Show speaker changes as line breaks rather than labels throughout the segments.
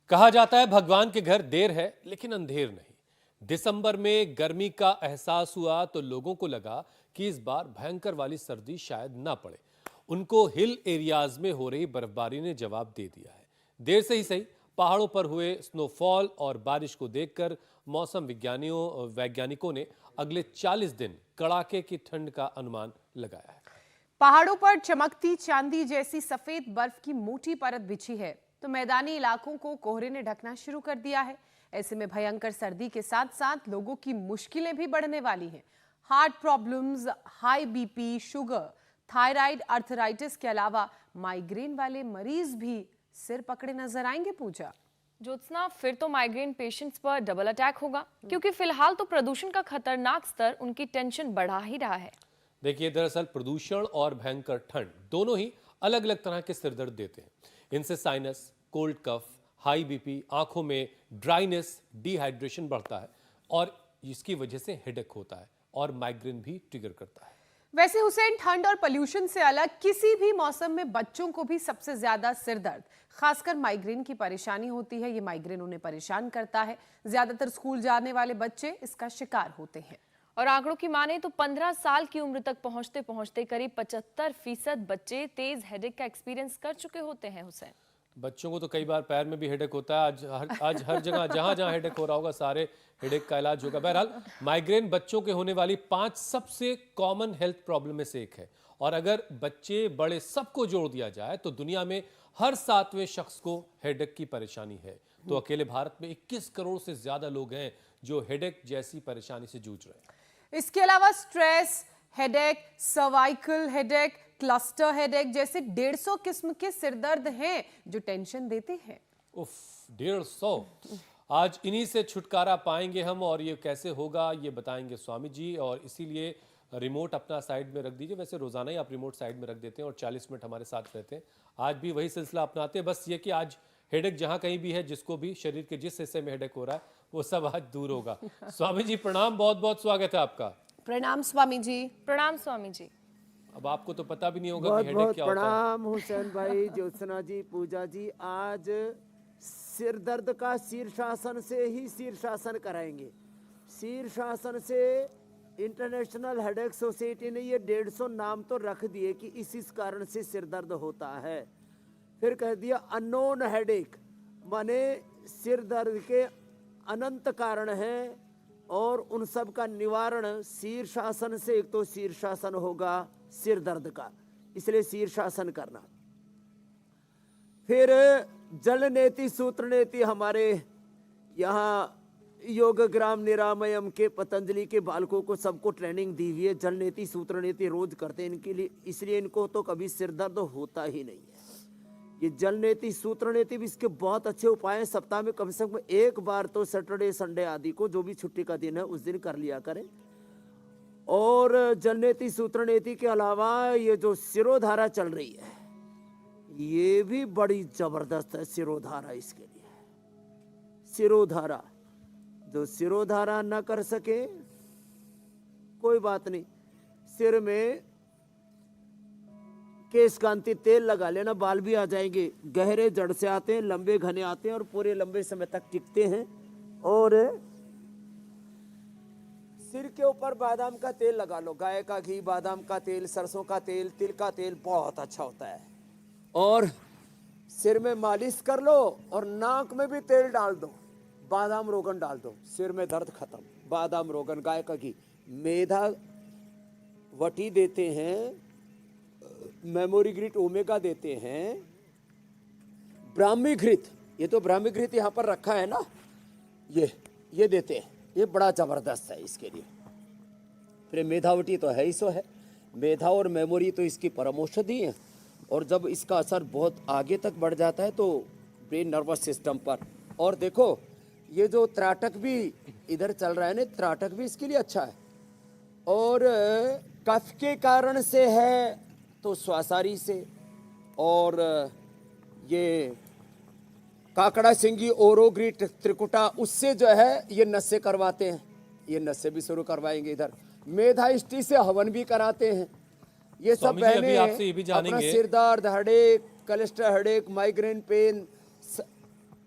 कहा जाता है भगवान के घर देर है लेकिन अंधेर नहीं। दिसंबर में गर्मी का एहसास हुआ तो लोगों को लगा कि इस बार भयंकर वाली सर्दी शायद ना पड़े। उनको हिल एरियाज में हो रही बर्फबारी ने जवाब दे दिया है। देर से ही सही, पहाड़ों पर हुए स्नोफॉल और बारिश को देखकर मौसम वैज्ञानिकों ने अगले 40 दिन कड़ाके की ठंड का अनुमान लगाया है।
पहाड़ों पर चमकती चांदी जैसी सफेद बर्फ की मोटी परत बिछी है तो मैदानी इलाकों को कोहरे ने ढकना शुरू कर दिया है। ऐसे में भयंकर सर्दी के साथ साथ लोगों की मुश्किलें भी बढ़ने वाली हैं। Heart problems, high BP, sugar, thyroid, arthritis के अलावा माइग्रेन वाले मरीज भी सिर पकड़े नजर आएंगे। पूजा,
ज्योत्सना, फिर तो माइग्रेन पेशेंट्स पर डबल अटैक होगा, क्योंकि फिलहाल तो प्रदूषण का खतरनाक स्तर उनकी टेंशन बढ़ा ही रहा है।
देखिए, दरअसल प्रदूषण और भयंकर ठंड दोनों ही अलग अलग तरह के सिरदर्द देते हैं। इनसे sinus, cold cough, high BP, आंखों में ड्राइनेस, डिहाइड्रेशन बढ़ता है और इसकी वजह से हेडेक होता है और माइग्रेन भी ट्रिगर करता है।
वैसे हुसैन, ठंड और पोल्यूशन से अलग किसी भी मौसम में बच्चों को भी सबसे ज्यादा सिर दर्द, खासकर माइग्रेन की परेशानी होती है। ये माइग्रेन उन्हें परेशान करता है। ज्यादातर स्कूल जाने वाले बच्चे इसका शिकार होते हैं
और आंकड़ों की माने तो 15 साल की उम्र तक पहुंचते पहुंचते करीब 75% बच्चे तेज हेडेक का एक्सपीरियंस कर चुके होते हैं। हुसैन,
बच्चों को तो कई बार पैर में भी हेडेक होता है। आज हर जगह जहां जहां हेडेक हो रहा होगा, सारे हेडेक का इलाज होगा। बहरहाल, माइग्रेन बच्चों के होने वाली 5 सबसे कॉमन हेल्थ प्रॉब्लम में से एक है और अगर बच्चे बड़े सबको जोड़ दिया जाए तो दुनिया में हर 7वें शख्स को हेडेक की परेशानी है। तो अकेले भारत में 21 करोड़ से ज्यादा लोग हैं जो हेडेक जैसी परेशानी से जूझ रहे हैं।
इसके अलावा stress headache, cervical headache, cluster headache जैसे 150 किस्म के सिरदर्द हैं जो टेंशन देते हैं।
उफ, 150। आज इन्हीं से छुटकारा पाएंगे हम और ये कैसे होगा ये बताएंगे स्वामी जी। और इसीलिए रिमोट अपना साइड में रख दीजिए। वैसे रोजाना ही आप रिमोट साइड में रख देते हैं और 40 मिनट हमारे साथ रहते हैं। आज भी वही सिलसिला अपनाते हैं। बस ये कि आज हेडेक जहां कहीं भी है, जिसको भी शरीर के जिस हिस्से में हेडेक हो रहा है, वो सब आज दूर होगा। स्वामी जी प्रणाम, बहुत बहुत स्वागत है आपका।
प्रणाम स्वामी जी।
प्रणाम स्वामी जी।
अब आपको तो पता भी नहीं होगा
बहुत
कि हेडेक
बहुत
क्या होता है।
प्रणाम हुसैन भाई, ज्योत्सना जी, पूजा जी। आज सिर दर्द का शीर्षासन से ही शीर्षासन कराएंगे। शीर्षासन से इंटरनेशनल हेडेक सोसाइटी ने ये 150 नाम तो रख दिए कि इस कारण से सिर दर्द होता है। फिर कह दिया अननोन हेडेक, माने सिर दर्द के अनंत कारण हैं और उन सब का निवारण शीर्षासन से। एक तो शीर्षासन होगा सिर दर्द का, इसलिए शीर्षासन करना। फिर जल नेति सूत्र नेति, हमारे यहाँ योग ग्राम निरामयम के पतंजलि के बालकों को सबको ट्रेनिंग दी हुई है। जल नेति सूत्र नेति रोज करते हैं इनके लिए, इसलिए इनको तो कभी सिर दर्द होता ही नहीं है। ये जल नेति सूत्र नेति भी इसके बहुत अच्छे उपाय हैं। सप्ताह में कम से कम एक बार तो सैटरडे संडे आदि को, जो भी छुट्टी का दिन है उस दिन कर लिया करें। और जल नेति सूत्र नेति के अलावा ये जो सिरोधारा चल रही है ये भी बड़ी जबरदस्त है। सिरोधारा इसके लिए, सिरोधारा, जो सिरोधारा न कर सके कोई बात नहीं, सिर में केश कांति तेल लगा लेना, बाल भी आ जाएंगे। गहरे जड़ से आते हैं, लंबे घने आते हैं और पूरे लंबे समय तक टिकते हैं। और सिर के ऊपर बादाम का तेल लगा लो, गाय का घी, बादाम का तेल, सरसों का तेल, तिल का तेल, बहुत अच्छा होता है। और सिर में मालिश कर लो और नाक में भी तेल डाल दो, बादाम रोगन डाल दो, सिर में दर्द खत्म। बादाम रोगन, गाय का घी, मेधा वटी देते हैं, मेमोरी ग्रिट ओमेगा देते हैं, ब्राह्मी घृत, ये तो ब्राह्मी घृत यहाँ पर रखा है ना, ये देते हैं, ये बड़ा जबरदस्त है इसके लिए। फिर मेधावटी तो है ही सो है, मेधा और मेमोरी तो इसकी परम औषधि है। और जब इसका असर बहुत आगे तक बढ़ जाता है तो ब्रेन नर्वस सिस्टम पर, और देखो ये जो त्राटक भी इधर चल रहा है ना, त्राटक भी इसके लिए अच्छा है। और कफ के कारण से है तो स्वासारी से, और ये काकड़ा सिंगी ओरोग्रिट त्रिकुटा, उससे जो है ये नसें करवाते हैं, ये नसें भी शुरू करवाएंगे। इधर मेधाइष्टि से हवन भी कराते हैं। ये सब बहने अपना सिर दर्द, headache, cholesterol headache, migraine pain,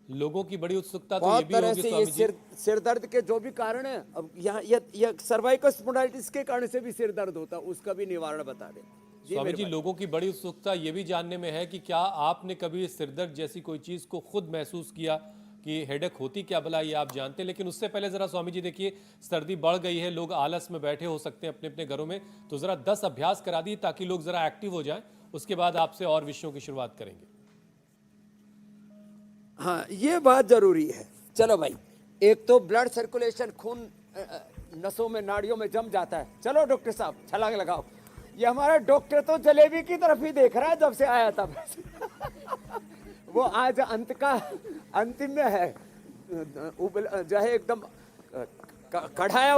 लोगों की बड़ी उत्सुकता तो ये
बहुत
भी
तरह
होगी
से ये
स्वामी जी।
सिर दर्द के जो भी कारण है, अब यहाँ ये सर्वाइकल स्पॉन्डिलाइटिस के कारण से भी सिर दर्द होता है, उसका भी निवारण बता दें जी
स्वामी
मेरे
जी,
भाई।
लोगों की बड़ी उत्सुकता ये भी जानने में है कि क्या आपने कभी सिरदर्द जैसी कोई चीज को खुद महसूस किया कि हेडेक होती क्या भला, ये आप जानते हैं। लेकिन उससे पहले जरा स्वामी जी देखिए, सर्दी बढ़ गई है, लोग आलस में बैठे हो सकते हैं अपने अपने घरों में, तो जरा 10 अभ्यास करा दिए ताकि लोग जरा एक्टिव हो जाएं, उसके बाद आपसे और विषयों की शुरुआत करेंगे।
हाँ, ये बात जरूरी है। चलो भाई, एक तो ब्लड सर्कुलेशन, खून नसों में, नाड़ियों में जम जाता है। चलो डॉक्टर साहब, छलांग लगाओ। ये हमारा डॉक्टर तो जलेबी की तरफ ही देख रहा है जब से आया था। वो आज अंतिम में है, जो है एकदम कढ़ाया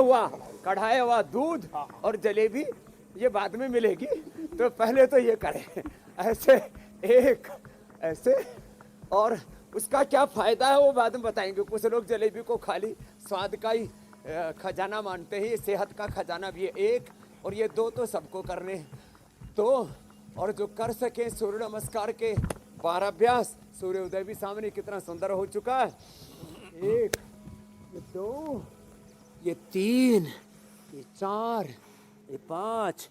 हुआ दूध और जलेबी, ये बाद में मिलेगी। तो पहले तो ये करें, ऐसे एक ऐसे, और उसका क्या फायदा है वो बाद में बताएंगे। कुछ लोग जलेबी को खाली स्वाद का ही खजाना मानते हैं, ये सेहत का खजाना भी है। एक और ये दो तो सबको करने तो, और जो कर सके सूर्य नमस्कार के 12 अभ्यास, सूर्य उदय भी सामने कितना सुंदर हो चुका है। एक, ये दो, ये 3, ये 4, ये 5,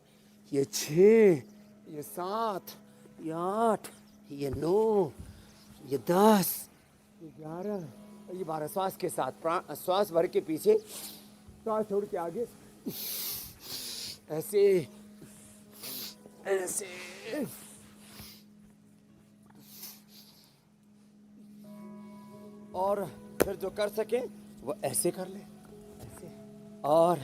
ये 6, ये 7, ये 8, ये 9, ये 10, ये 11, ये 12। श्वास के साथ श्वास भर के पीछे, श्वास छोड़ के आगे, ऐसे ऐसे, और फिर जो कर सके वो ऐसे कर ले, ऐसे। और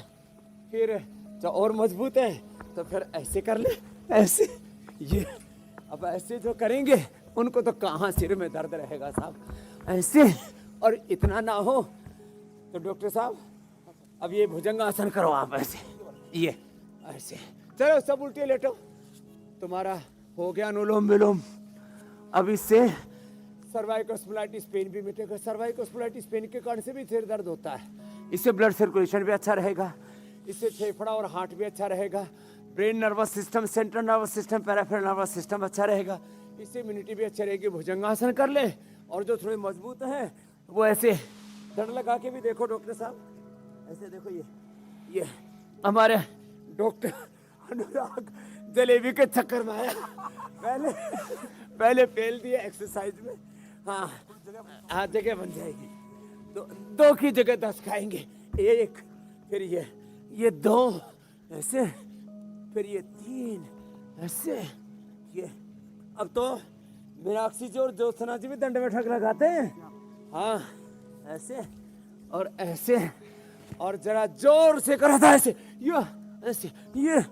फिर जो और मजबूत है तो फिर ऐसे कर ले, ऐसे। ये अब ऐसे जो करेंगे उनको तो कहाँ सिर में दर्द रहेगा साहब, ऐसे। और इतना ना हो तो डॉक्टर साहब अब ये भुजंगासन करो आप, ऐसे, ये ऐसे। चलो सब उल्टे लेटो, तुम्हारा हो गया अनुलोम विलोम। अब इससे सर्वाइकल स्पॉन्डिलाइटिस पेन भी मिटेगा। सर्वाइकल स्पॉन्डिलाइटिस पेन के कारण से भी सिर दर्द होता है। इससे ब्लड सर्कुलेशन भी अच्छा रहेगा, इससे फेफड़ा और हार्ट भी अच्छा रहेगा, brain nervous system, central nervous system, peripheral nervous system अच्छा रहेगा, इससे इम्यूनिटी भी अच्छी रहेगी। भुजंगासन कर ले, और जो थोड़े मजबूत हैं वो ऐसे दंड लगा के भी देखो डॉक्टर साहब, ऐसे देखो। ये हमारे डॉक्टर अनुराग जलेबी के चक्कर में आया, पहले पेल दिया एक्सरसाइज में। हाँ, आज जगह बन जाएगी, दो की जगह 10 खाएंगे। एक, फिर ये 2 ऐसे, फिर ये 3 ऐसे, ये। अब तो मीनाक्षी जी और ज्योत्सना जी भी दंड में ठक लगाते हैं। हाँ, ऐसे और ऐसे, और जरा जोर से करा था ऐसे, ये ऐसे, ये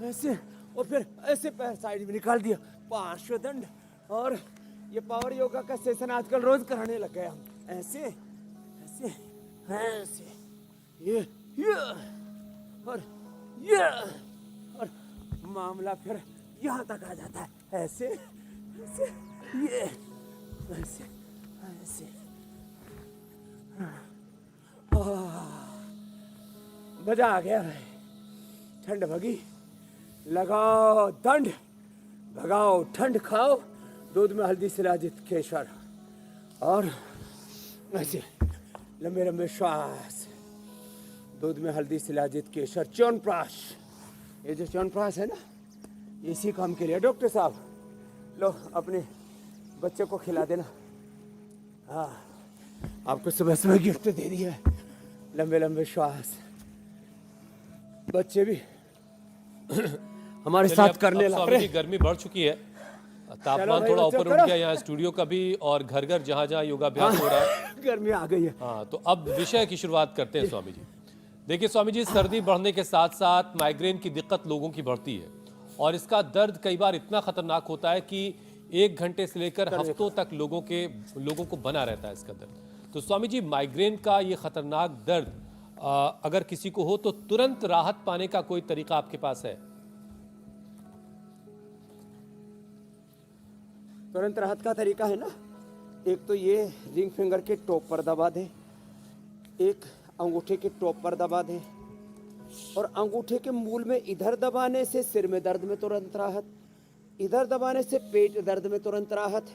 ऐसे, और फिर ऐसे पैर साइड में निकाल दिया, पार्श्व दंड। और ये पावर योगा का सेशन आजकल रोज कराने लग गए हम, ऐसे ऐसे ऐसे, ये और ये, और मामला फिर यहाँ तक आ जाता है, ऐसे ऐसे, ये ऐसे ऐसे। मजा आ गया भाई, ठंड भगी। लगाओ दंड, भगाओ ठंड, खाओ दूध में हल्दी शिलाजित केसर, और ऐसे लंबे लंबे श्वास, दूध में हल्दी शिलाजित केसर, च्यवनप्राश। ये जो च्यवनप्राश है ना, इसी काम के लिए डॉक्टर साहब, लो अपने बच्चे को खिला देना। हाँ, आपको सुबह सुबह गिफ्ट दे दिया है, लंबे लंबे श्वास। बच्चे भी हमारे साथ करने लग
स्वामी
रहे।
जी, गर्मी बढ़ चुकी है, तापमान
भाई
थोड़ा
बच्चों,
ऊपर उठ
करो।
गया यहाँ स्टूडियो का भी, और घर घर जहाँ जहाँ योगाभ्यास हो रहा है।
गर्मी आ गई है।
हाँ, तो अब विषय की शुरुआत करते हैं स्वामी जी। देखिए स्वामी जी, सर्दी बढ़ने के साथ साथ माइग्रेन की दिक्कत लोगों की बढ़ती है, और इसका दर्द कई बार इतना खतरनाक होता है कि 1 घंटे से लेकर हफ्तों तक लोगों को बना रहता है इसका दर्द। तो स्वामी जी, माइग्रेन का ये खतरनाक दर्द अगर किसी को हो तो तुरंत राहत पाने का कोई तरीका आपके पास है?
तुरंत राहत का तरीका है ना, एक तो ये रिंग फिंगर के टॉप पर दबा दें, एक अंगूठे के टॉप पर दबा दें, और अंगूठे के मूल में इधर दबाने से सिर में दर्द में तुरंत राहत, इधर दबाने से पेट दर्द में तुरंत राहत,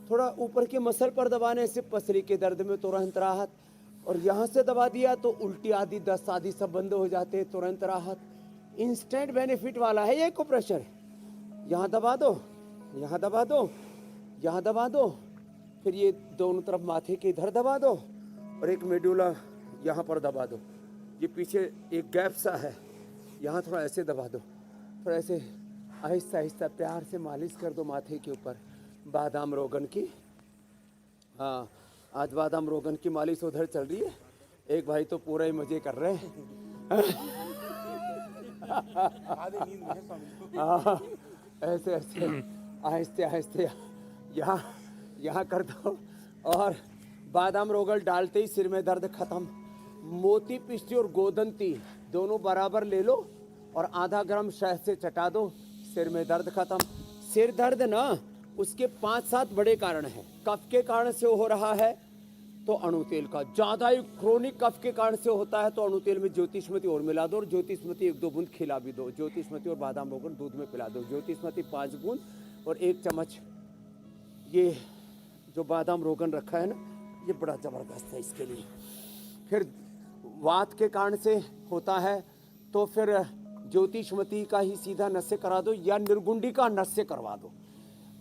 थोड़ा ऊपर के मसल पर दबाने से पसली के दर्द में तुरंत राहत, और यहाँ से दबा दिया तो उल्टी आदि दस्त आदि सब बंद हो जाते हैं, तुरंत राहत। इंस्टेंट बेनिफिट वाला है ये एक्यूप्रेशर। यहाँ दबा दो, यहाँ दबा दो, यहाँ दबा दो, फिर ये दोनों तरफ माथे के इधर दबा दो, और एक मेडुला यहाँ पर दबा दो। ये पीछे एक गैप सा है, यहाँ थोड़ा ऐसे दबा दो, थोड़ा ऐसे आहिस्ता आहिस्ता प्यार से मालिश कर दो माथे के ऊपर बादाम रोगन की। हाँ, आज बादाम रोगन की मालिश उधर चल रही है। एक भाई तो पूरा ही मजे कर रहे हैं। हाँ, ऐसे ऐसे आहिस्ते आहिस्ते यहाँ कर दो, और बादाम रोगन डालते ही सिर में दर्द खत्म। मोती पिस्ती और गोदंती दोनों बराबर ले लो और आधा ग्राम शहद से चटा दो, सिर में दर्द खत्म। सिर दर्द ना उसके 5-7 बड़े कारण हैं। कफ के कारण से हो रहा है तो अणु तेल का, ज़्यादा ही क्रोनिक कफ के कारण से होता है तो अणु तेल में ज्योतिषमती और मिला दो, और ज्योतिषमती 1-2 बूंद खिला भी दो। ज्योतिषमती और बादाम रोगन दूध में पिला दो। ज्योतिषमती 5 बूंद और 1 चम्मच ये जो बादाम रोगन रखा है ना, ये बड़ा ज़बरदस्त है इसके लिए। फिर वात के कारण से होता है तो फिर ज्योतिषमती का ही सीधा नस्य करा दो, या निर्गुंडी का नस्य करवा दो।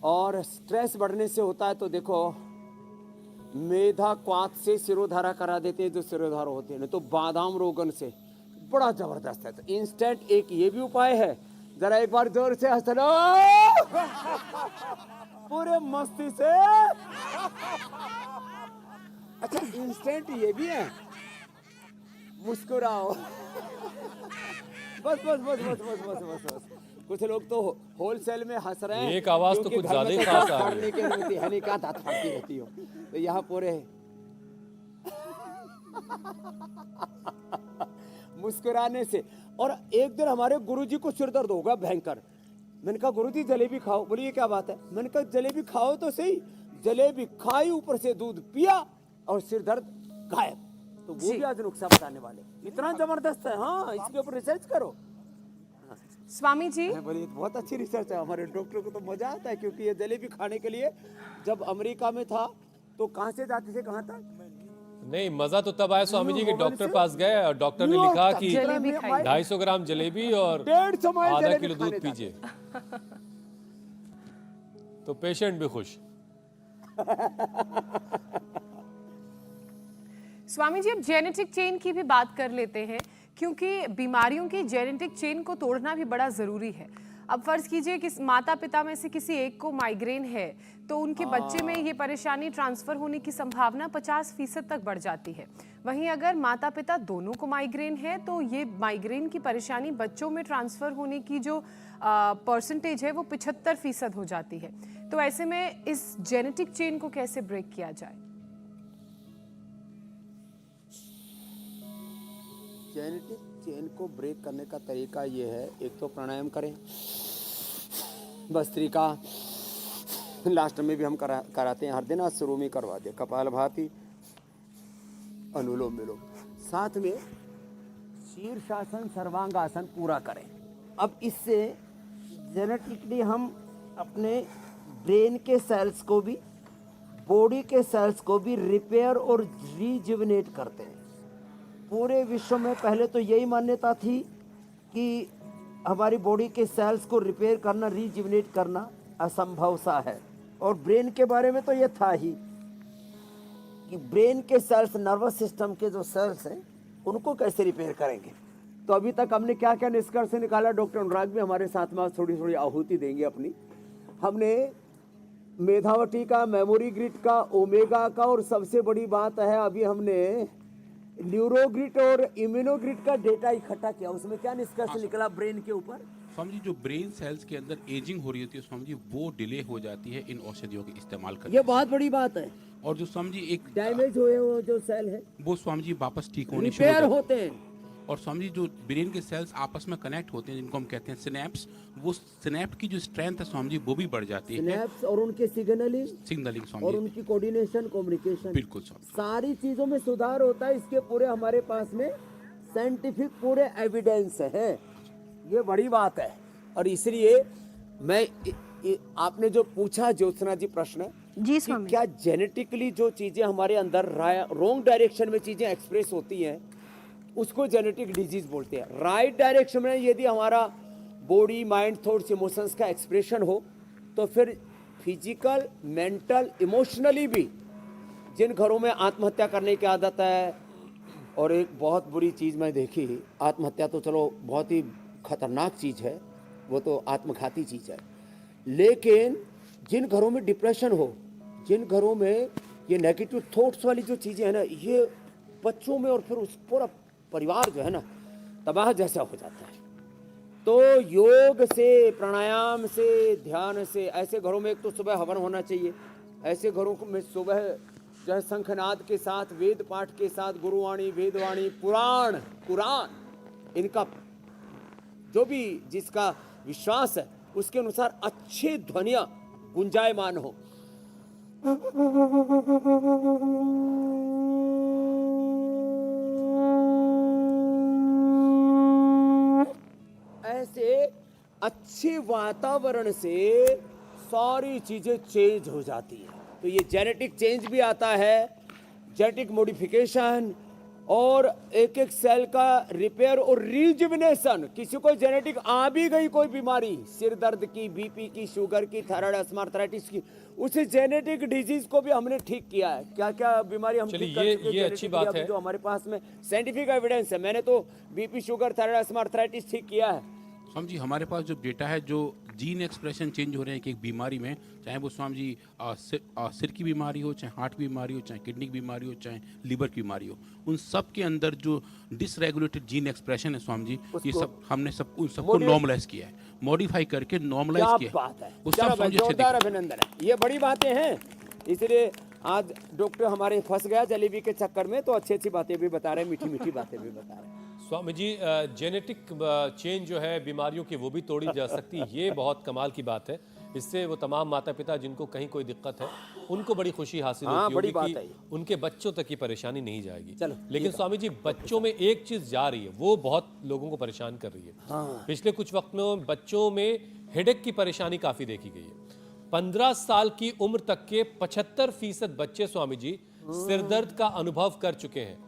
और स्ट्रेस बढ़ने से होता है तो देखो मेधा क्वाथ से सिरोधारा करा देते हैं जो सिरोधारा होते हैं, तो बादाम रोगन से बड़ा जबरदस्त है। तो इंस्टेंट एक ये भी उपाय है, जरा एक बार जोर से हंस लो पूरे मस्ती से। अच्छा, इंस्टेंट ये भी है, मुस्कुराओ। बस बस बस बस बस बस बस बस। कुछ लोग तो होलसेल में हंस रहे हैं।
एक आवाज तो
क्योंकि
कुछ
घर में
ज्यादा ही
तो
खास
दांत
आ रही
फाड़ने की अनुमति है नहीं, कहाँ दांत फाड़ती रहती हो, तो यहाँ पूरे मुस्कुराने से। और एक दिन हमारे गुरुजी को सिर दर्द होगा भयंकर। मैंने कहा गुरुजी जलेबी खाओ। बोलिए क्या बात है? मैंने कहा जलेबी खाओ तो सही। जलेबी खाई, ऊपर से दूध पिया और सिर दर्द गायब। तो वो भी आज नुस्खा बताने वाले, इतना जबरदस्त है। हाँ, इसके ऊपर रिसर्च करो।
स्वामी जी,
बोलिए बहुत अच्छी रिसर्च है। हमारे डॉक्टर को तो मजा आता है, क्योंकि ये जलेबी खाने के लिए जब अमेरिका में था तो कहाँ से जाते थे कहाँ तक?
नहीं, मजा तो तब आया स्वामी जी कि डॉक्टर पास गए और डॉक्टर ने लिखा कि
जलेबी खाइए।
250 ग्राम जलेबी और
150 माइल
आधा
जलेबी
किलो
खाने
दूध पीजिए। तो पेशेंट भी खुश।
स्वामी जी, अब जेनेटिक चेन की भी बात कर लेते हैं, क्योंकि बीमारियों की जेनेटिक चेन को तोड़ना भी बड़ा जरूरी है। अब फर्ज कीजिए कि माता पिता में से किसी एक को माइग्रेन है तो उनके बच्चे में ये परेशानी ट्रांसफर होने की संभावना 50% तक बढ़ जाती है। वहीं अगर माता पिता दोनों को माइग्रेन है तो ये माइग्रेन की परेशानी बच्चों में ट्रांसफर होने की जो परसेंटेज है वो 75% हो जाती है। तो ऐसे में इस जेनेटिक चेन को कैसे ब्रेक किया जाए?
जेनेटिक चेन को ब्रेक करने का तरीका ये है, एक तो प्राणायाम करें, भस्त्रिका लास्ट में भी हम कराते हैं हर दिन, आज शुरू में करवा दे, कपालभाति, अनुलोम विलोम, साथ में शीर्षासन सर्वांगासन पूरा करें। अब इससे जेनेटिकली हम अपने ब्रेन के सेल्स को भी, बॉडी के सेल्स को भी रिपेयर और रिजुविनेट करते हैं। पूरे विश्व में पहले तो यही मान्यता थी कि हमारी बॉडी के सेल्स को रिपेयर करना, रिजुविनेट करना असंभव सा है, और ब्रेन के बारे में तो ये था ही कि ब्रेन के सेल्स, नर्वस सिस्टम के जो सेल्स हैं उनको कैसे रिपेयर करेंगे। तो अभी तक हमने क्या क्या निष्कर्ष निकाला, डॉक्टर अनुराग भी हमारे साथ में थोड़ी थोड़ी आहुति देंगे अपनी। हमने मेधावती का, मेमोरी ग्रिड का, ओमेगा का, और सबसे बड़ी बात है अभी हमने न्यूरोग्रिड और इम्यूनोग्रिड का डेटा इकट्ठा किया। उसमें क्या निष्कर्ष निकला ब्रेन के ऊपर?
स्वामी जी, जो ब्रेन सेल्स के अंदर एजिंग हो रही होती है स्वामी जी, वो डिले हो जाती है इन औषधियों के इस्तेमाल करने
ये बहुत बड़ी बात है।
और जो स्वामी जी एक
डैमेज हुए वो जो सेल है
वो स्वामी जी वापस ठीक होने शुरू हो
रिपेयर
जाते
होते हैं।
हैं। और स्वामी जी जो ब्रेन के सेल्स आपस में कनेक्ट होते हैं जिनको हम कहते हैं सिनेप्स, वो सिनेप्स की जो स्ट्रेंथ है स्वामी जी वो भी बढ़ जाती है।
सिनेप्स और उनके सिग्नलिंग
सिग्नलिंग
और
स्वामी जी,
उनकी कोऑर्डिनेशन, कम्युनिकेशन,
बिल्कुल स्वामी,
सारी चीजों में सुधार होता है। इसके पूरे हमारे पास में साइंटिफिक पूरे एविडेंस है। ये बड़ी बात है। और इसलिए मैं आपने जो पूछा ज्योत्सना जी प्रश्न,
जी
कि
स्वामी।
क्या जेनेटिकली जो चीजें हमारे अंदर रॉन्ग डायरेक्शन में चीजें एक्सप्रेस होती हैं उसको जेनेटिक डिजीज बोलते हैं। राइट डायरेक्शन में यदि हमारा बॉडी माइंड थॉट्स इमोशंस का एक्सप्रेशन हो तो फिर फिजिकल मेंटल इमोशनली भी जिन घरों में आत्महत्या करने की आदत है, और एक बहुत बुरी चीज़ मैं देखी, आत्महत्या तो चलो बहुत ही खतरनाक चीज़ है, वो तो आत्मघाती चीज़ है, लेकिन जिन घरों में डिप्रेशन हो, जिन घरों में ये नेगेटिव थॉट्स वाली जो चीज़ें हैं ना, ये बच्चों में और फिर उस पूरा परिवार जो है ना तबाह जैसा हो जाता है। तो योग से, प्राणायाम से, ध्यान से, ऐसे घरों में एक तो सुबह हवन होना चाहिए, ऐसे घरों में सुबह जो है शंखनाद के साथ, वेद पाठ के साथ, गुरुवाणी, वेदवाणी, पुराण, कुरान, इनका जो भी जिसका विश्वास है उसके अनुसार अच्छे ध्वनियां गुंजायमान हो। ऐसे अच्छे वातावरण से सारी चीजें चेंज हो जाती हैं। तो ये जेनेटिक चेंज भी आता है, जेनेटिक मॉडिफिकेशन, और एक एक सेल का रिपेयर और रिजुविनेशन। किसी को जेनेटिक आ भी गई कोई बीमारी, सिर दर्द की, बीपी की, शुगर की, थायराइड, अस्थमा, आर्थराइटिस की, उसे जेनेटिक डिजीज को भी हमने ठीक किया है। क्या क्या बीमारी हम
चलिए,
ठीक कर चुके हैं
ये अच्छी बात है।
जो हमारे पास में साइंटिफिक एविडेंस है। मैंने तो BP, sugar, thyroid, asthma, arthritis ठीक किया है।
स्वामी जी हमारे पास जो डेटा है, जो जीन एक्सप्रेशन चेंज हो रहे हैं एक एक बीमारी में, चाहे वो स्वामी जी सिर की बीमारी हो, चाहे हार्ट की बीमारी हो, चाहे किडनी की बीमारी हो, चाहे लीवर की बीमारी हो, उन सब के अंदर जो डिसरेगुलेटेड जीन एक्सप्रेशन है स्वामी जी, ये सब हमने उन सबको नॉर्मलाइज किया है, मॉडिफाई करके नॉर्मलाइज
क्या
किया है।
बात है,
उस
चलो
सब
भाई,
स्वामी जी अच्छे
जोरदार अभिनंदन है। ये बड़ी बातें हैं, इसलिए आज डॉक्टर हमारे फंस गया जलेबी के चक्कर में, तो अच्छी अच्छी बातें भी बता रहे हैं, मीठी मीठी बातें भी बता रहे हैं।
स्वामी जी, जेनेटिक चेंज जो है बीमारियों की वो भी तोड़ी जा सकती है, ये बहुत कमाल की बात है। इससे वो तमाम माता पिता जिनको कहीं कोई दिक्कत है उनको बड़ी खुशी हासिल
हाँ,
होती
बड़ी
होगी
बात
कि
है ये।
उनके बच्चों तक की परेशानी नहीं जाएगी।
चलो,
लेकिन स्वामी जी, बच्चों में एक चीज जा रही है, वो बहुत लोगों को परेशान कर रही है। पिछले कुछ वक्त में बच्चों में हेडेक की परेशानी काफी देखी गई है। 15 साल की उम्र तक के 75% बच्चे स्वामी जी सिरदर्द का अनुभव कर चुके हैं,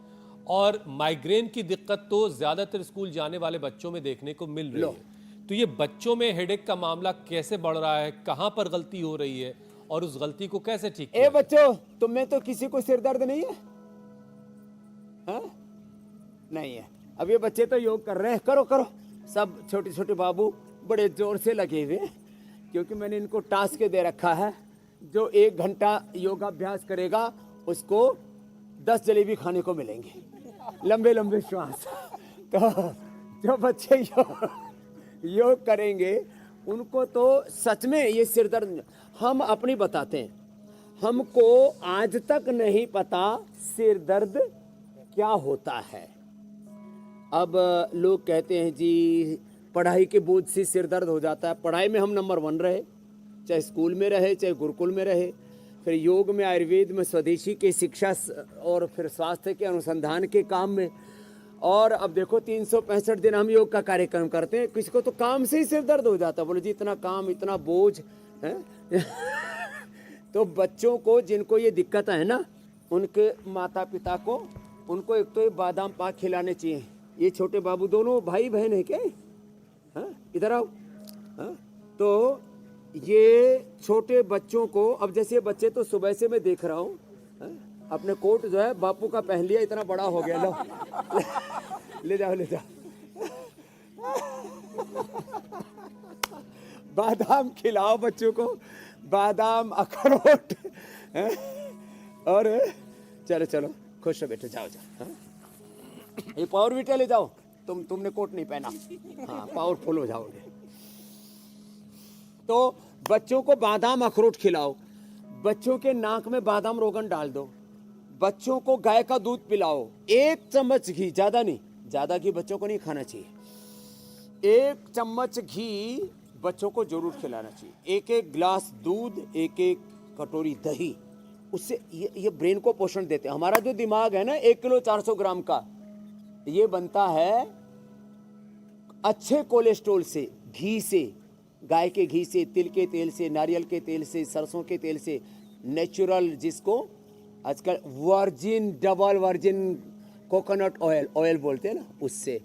और माइग्रेन की दिक्कत तो ज्यादातर स्कूल जाने वाले बच्चों में देखने को मिल रही है। तो ये बच्चों में हेडेक का मामला कैसे बढ़ रहा है, कहां पर गलती हो रही है, और उस गलती को कैसे ठीक किया
ए
जाए?
बच्चों, तुम में तो किसी को सिर दर्द नहीं है? हाँ? नहीं है। अब ये बच्चे तो योग कर रहे हैं, करो करो, सब छोटे छोटे बाबू बड़े जोर से लगे हुए हैं, क्योंकि मैंने इनको टास्क दे रखा है, जो 1 घंटा योगाभ्यास करेगा उसको 10 जलेबी खाने को मिलेंगे, लंबे लंबे श्वास। तो जो बच्चे योग करेंगे उनको तो सच में ये सिर दर्द, हम अपनी बताते हैं, हमको आज तक नहीं पता सिर दर्द क्या होता है। अब लोग कहते हैं जी पढ़ाई के बोझ से सिर दर्द हो जाता है। पढ़ाई में हम नंबर 1 रहे, चाहे स्कूल में रहे, चाहे गुरुकुल में रहे, फिर योग में, आयुर्वेद में, स्वदेशी के शिक्षा और फिर स्वास्थ्य के अनुसंधान के काम में, और अब देखो 365 दिन हम योग का कार्यक्रम करते हैं। किसी को तो काम से ही सिर दर्द हो जाता है, बोले जी इतना काम, इतना बोझ है। तो बच्चों को जिनको ये दिक्कत है ना, उनके माता पिता को, उनको एक तो ये बादाम पाक खिलाने चाहिए। ये छोटे बाबू दोनों भाई बहन है क्या? हाँ, इधर आओ। हाँ, तो ये छोटे बच्चों को, अब जैसे बच्चे तो सुबह से मैं देख रहा हूँ, अपने कोट जो है बापू का पहन लिया, इतना बड़ा हो गया। लो ले जाओ ले जाओ, बादाम खिलाओ बच्चों को, बादाम, अखरोट, और चलो चलो खुश हो बेटे, जाओ जाओ। ये पावरवीटा ले जाओ, तुमने कोट नहीं पहना, हाँ पावरफुल हो जाओगे। तो बच्चों को बादाम अखरोट खिलाओ, बच्चों के नाक में बादाम रोगन डाल दो, बच्चों को गाय का दूध पिलाओ, 1 चम्मच घी, ज्यादा नहीं, ज्यादा घी बच्चों को नहीं खाना चाहिए, 1 चम्मच घी बच्चों को जरूर खिलाना चाहिए, 1-1 गिलास दूध, 1-1 कटोरी दही, उससे ये ब्रेन को पोषण देते हैं। हमारा जो दिमाग है ना 1 किलो 400 ग्राम का, ये बनता है अच्छे कोलेस्ट्रॉल से, घी से, गाय के घी से, तिल के तेल से, नारियल के तेल से, सरसों के तेल से, नेचुरल, जिसको आजकल virgin, double virgin coconut oil बोलते हैं ना, उससे।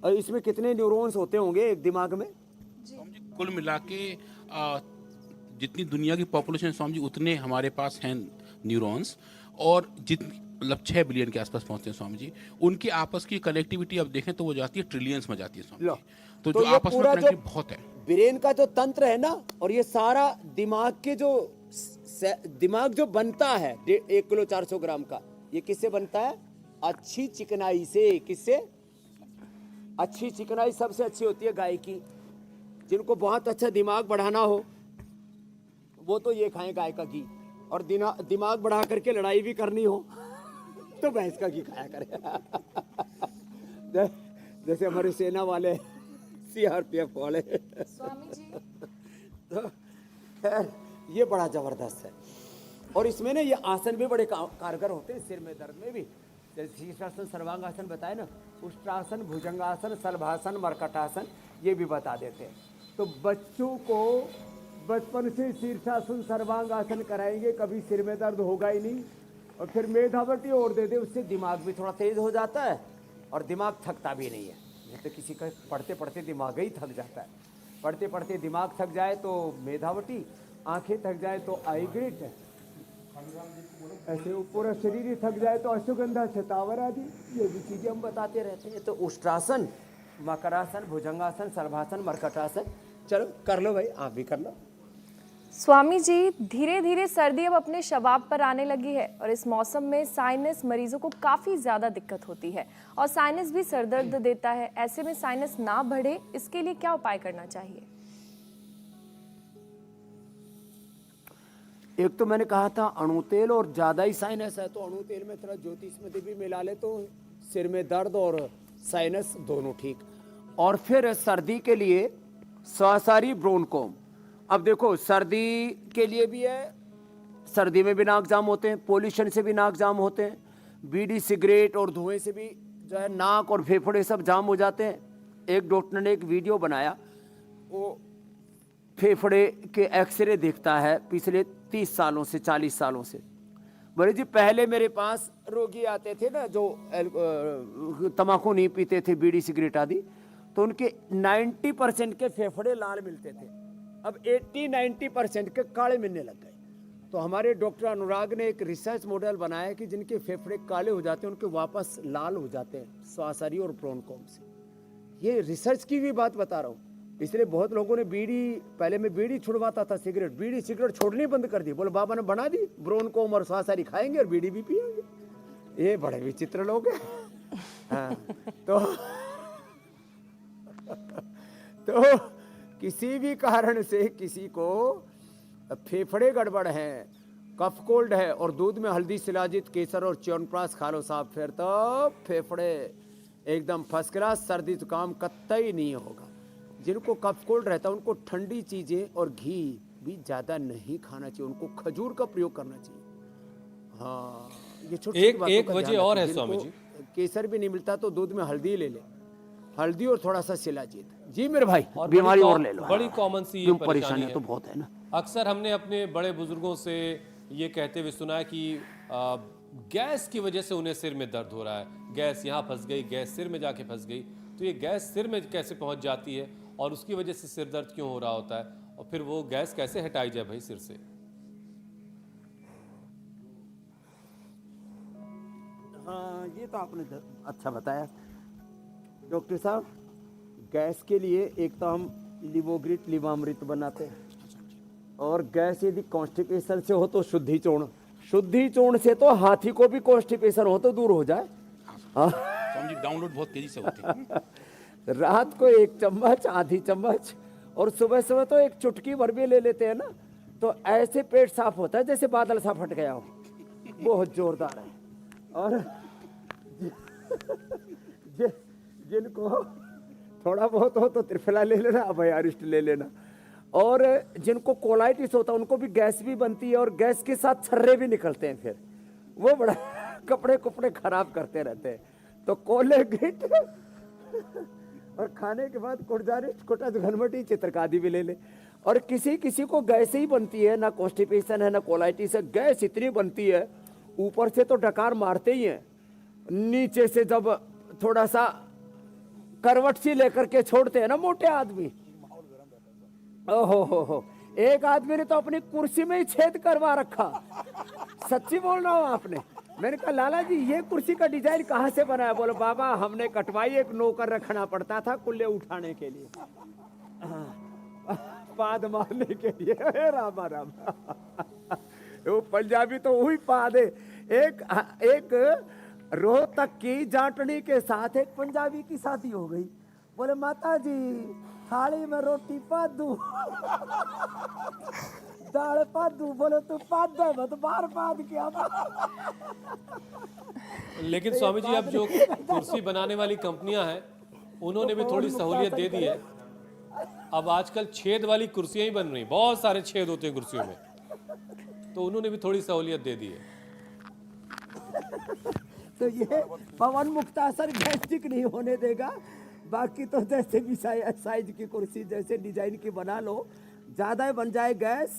और इसमें कितने न्यूरॉन्स होते होंगे एक दिमाग में?
स्वामी जी कुल मिला के जितनी दुनिया की पॉपुलेशन स्वामी जी उतने हमारे पास हैं न्यूरॉन्स, और जितनी मतलब 6 बिलियन के आसपास पहुंचते हैं स्वामी जी। उनकी आपस की कनेक्टिविटी अब देखें तो वो जाती है ट्रिलियंस में जाती है स्वामी
लो,
जी। तो
तो
जो
ये
आपस में
पूरा
कनेक्टिविटी बहुत है।
ब्रेन का जो तंत्र है ना, और ये सारा दिमाग के जो दिमाग जो बनता है 1 किलो 400 ग्राम का, ये किससे बनता है? अच्छी चिकनाई से। किससे? अच्छी चिकनाई सबसे अच्छी होती है गाय की। जिनको बहुत अच्छा दिमाग बढ़ाना हो वो तो ये खाएं गाय का घी, और दिमाग बढ़ा करके लड़ाई भी करनी हो तो भैंस का घी खाया करें। जैसे हमारे सेना वाले, CRPF वाले।
स्वामी जी
तो खैर ये बड़ा जबरदस्त है। और इसमें ना ये आसन भी बड़े कारगर होते हैं सिर में दर्द में भी। जैसे शीर्षासन, सर्वांगासन बताए ना, उष्ट्रासन, भुजंगासन, सलभासन, मरकटासन, ये भी बता देते हैं। तो बच्चों को बचपन से शीर्षासन, सर्वांगासन कराएंगे, कभी सिर में दर्द होगा ही नहीं। और फिर मेधावटी और दे दे, उससे दिमाग भी थोड़ा तेज हो जाता है और दिमाग थकता भी नहीं है। नहीं तो किसी का पढ़ते पढ़ते दिमाग ही थक जाता है। पढ़ते पढ़ते दिमाग थक जाए तो मेधावटी, आंखें थक जाए तो आई ग्रेट, ऐसे पूरा शरीर ही थक जाए तो अश्वगंधा, शतावर आदि, ये भी चीजें हम बताते रहते हैं। तो उष्ट्रासन, मकरासन, भुजंगासन, सर्वासन, मरकटासन, चलो कर लो भाई, आप भी कर लो।
स्वामी जी धीरे धीरे सर्दी अब अपने शबाब पर आने लगी है, और इस मौसम में साइनस मरीजों को काफी ज्यादा दिक्कत होती है, और साइनस भी सरदर्द देता है। ऐसे में साइनस ना बढ़े, इसके लिए क्या उपाय करना चाहिए?
एक तो मैंने कहा था अणु तेल, और ज्यादा ही साइनस है तो अणु तेल में थोड़ा ज्योतिष भी मिला ले तो सिर में दर्द और साइनस दोनों ठीक। और फिर सर्दी के लिए स्वासारी ब्रोनकोम। अब देखो सर्दी के लिए भी है, सर्दी में भी नाक जाम होते हैं, पोल्यूशन से भी नाक जाम होते हैं, बीड़ी सिगरेट और धुएं से भी जो है नाक और फेफड़े सब जाम हो जाते हैं। एक डॉक्टर ने एक वीडियो बनाया, वो फेफड़े के एक्सरे देखता है पिछले 30 सालों से, 40 सालों से। बोले जी पहले मेरे पास रोगी आते थे ना जो तंबाकू नहीं पीते थे, बीड़ी सिगरेट आदि, तो उनके 90% के फेफड़े लाल मिलते थे, अब 80-90% के काले मिलने लग गए। तो हमारे डॉक्टर अनुराग ने एक रिसर्च मॉडल बनाया कि जिनके फेफड़े काले हो जाते हैं उनके वापस लाल हो जाते हैं स्वासारी और ब्रोनकोम से। ये रिसर्च की भी बात बता रहा हूँ। इसलिए बहुत लोगों ने पहले मैं बीड़ी छुड़वाता था, बीड़ी सिगरेट छोड़नी बंद कर दी। बोले बाबा ने बना दी, ब्रोनकोम और स्वासारी खाएंगे और बीड़ी भी पिएंगे। ये बड़े विचित्र लोग हैं। हाँ, तो किसी भी कारण से किसी को फेफड़े गड़बड़ हैं, कफ कोल्ड है, और दूध में हल्दी, शिलाजीत, केसर और च्यवनप्राश खा लो साहब, फिर तो फेफड़े एकदम फर्स्ट क्लास, सर्दी जुकाम कतई नहीं होगा। जिनको कफ कोल्ड रहता है उनको ठंडी चीजें और घी भी ज्यादा नहीं खाना चाहिए, उनको खजूर का प्रयोग करना चाहिए। हाँ, ये छोटी
एक वजह और है स्वामी जी,
केसर भी नहीं मिलता तो दूध में हल्दी ले ले, हल्दी और थोड़ा सा शिलाजीत। जी मेरे भाई,
और
बीमारी और ले लो।
बड़ी कॉमन सी ये परेशानी है।
तो बहुत है ना।
अक्सर हमने अपने बड़े बुजुर्गों से ये कहते हुए सुना है कि गैस की वजह से उन्हें सिर में दर्द हो रहा है, गैस यहाँ फंस गई, गैस सिर में जाके फंस गई। तो ये गैस सिर में कैसे पहुंच जाती है और उसकी वजह से सिर दर्द क्यों हो रहा होता है, और फिर वो गैस कैसे हटाई जाए भाई सिर से?
हाँ, ये तो आपने अच्छा बताया डॉक्टर साहब। गैस के लिए एक तो हम लिवोग्रिट, लिवामृत बनाते हैं, और गैस यदि कॉन्स्टिपेशन से हो तो शुद्धि चूर्ण, शुद्धि चूर्ण से तो हाथी को भी कॉन्स्टिपेशन हो तो दूर हो जाए।
स्वामी जी डाउनलोड बहुत तेजी से होते हैं।
रात को 1 चम्मच, आधी चम्मच, और सुबह सुबह तो 1 चुटकी भर भी ले लेते हैं ना, तो ऐसे पेट साफ होता है जैसे बादल सा फट गया हो, बहुत जोरदार है। और जिनको थोड़ा बहुत हो तो त्रिफला ले लेना, अभयारिष्ट ले लेना। और जिनको कोलाइटिस होता है उनको भी गैस भी बनती है, और गैस के साथ छर्रे भी निकलते हैं, फिर वो बड़ा कपड़े कुपड़े खराब करते रहते हैं। तो कोलेग्रिट और खाने के बाद कुटजारिष्ट, कुटज, घनवटी, चित्रकादी भी ले ले। और किसी किसी को गैस ही बनती है, ना कॉन्स्टिपेशन है ना कोलाइटिस है, गैस इतनी बनती है ऊपर से तो डकार मारते ही हैं, नीचे से जब थोड़ा सा करवट सी लेकर के छोड़ते हैं ना मोटे आदमी, ओहो हो, एक आदमी ने तो अपनी कुर्सी में ही छेद करवा रखा। सच्ची बोल रहा हूँ आपने। मैंने कहा लाला जी ये कुर्सी का डिजाइन कहाँ से बनाया? बोले बाबा हमने कटवाई, एक नौकर रखना पड़ता था कुल्ले उठाने के लिए, पाद मारने के लिए। रामा राम वो पंजाबी तो वही पाद है। एक रोहतक की जाटनी के साथ एक पंजाबी की शादी हो गई। बोले माता जी थाली में रोटी पाद दूं, दाल पाद दूं। बोले तू पाद दे, मैं तो बाहर पाद किया।
लेकिन स्वामी जी अब जो कुर्सी बनाने वाली कंपनियां हैं उन्होंने भी थोड़ी सहूलियत दे दी है। अब आजकल छेद वाली कुर्सियां ही बन रही, बहुत सारे छेद होते हैं कुर्सियों में, तो उन्होंने भी थोड़ी सहूलियत दे दी है।
तो ये पवन मुक्तासर गैस्ट्रिक नहीं होने देगा। बाकी तो जैसे भी साइज की कुर्सी जैसे डिजाइन की बना लो, ज्यादा बन जाए गैस